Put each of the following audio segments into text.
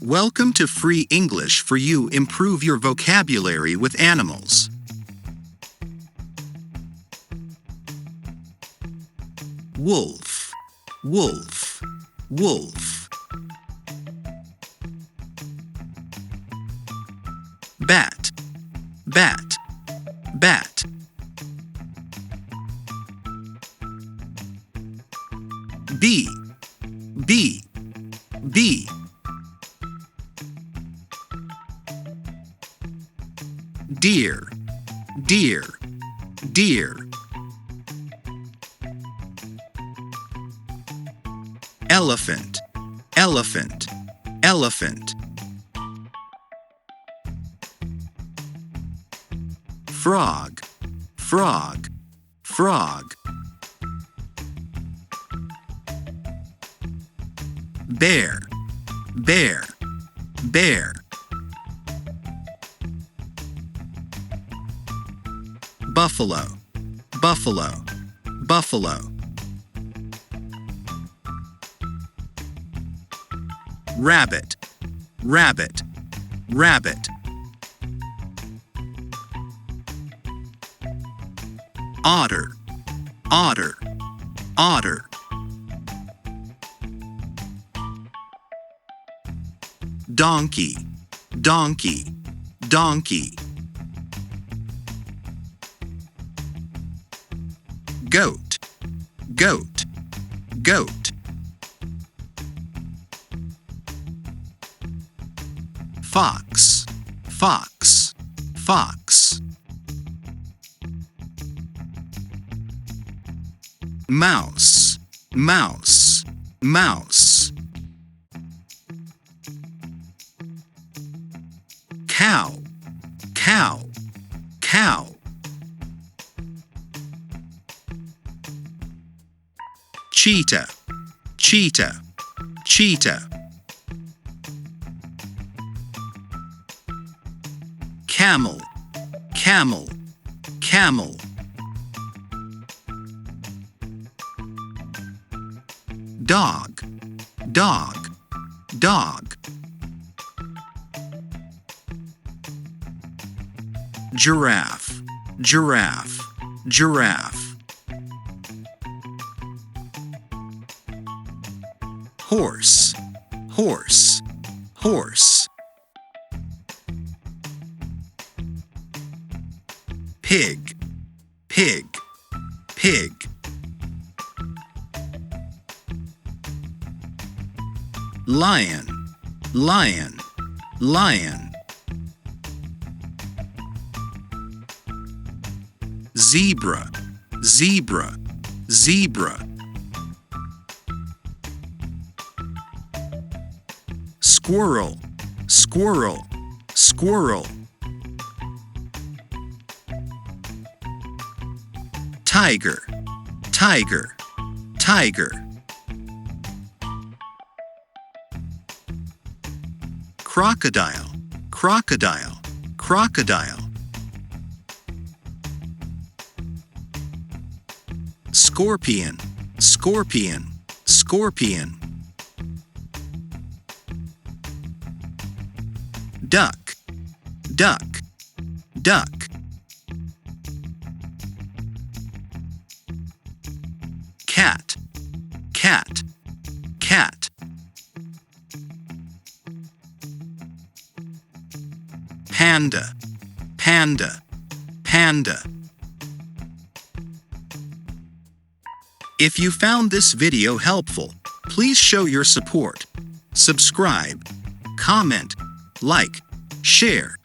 Welcome to Free English for you. Improve your vocabulary with animals. Wolf, wolf, wolf. Bat, bat, bat. Bee, bee, bee. Deer, deer, deer. Elephant, elephant, elephant. Frog, frog, frog. Bear, bear, bear. Buffalo, buffalo, buffalo. Rabbit, rabbit, rabbit. Otter, otter, otter. Donkey, donkey, donkey. Goat, goat, goat. Fox, fox, fox. Mouse, mouse, mouse. Cow, cow, cow. Cheetah, cheetah, cheetah. Camel, camel, camel. Dog, dog, dog. Giraffe, giraffe, giraffe. Horse, horse, horse. Pig, pig, pig. Lion, lion, lion. Zebra, zebra, zebra. Squirrel, squirrel, squirrel. Tiger, tiger, tiger. Crocodile, crocodile, crocodile. Scorpion, scorpion, scorpion. Duck, duck, duck. Cat, cat, cat. Panda, panda, panda. If you found this video helpful, please show your support. Subscribe, comment, like, share.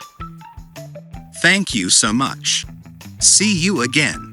Thank you so much. See you again.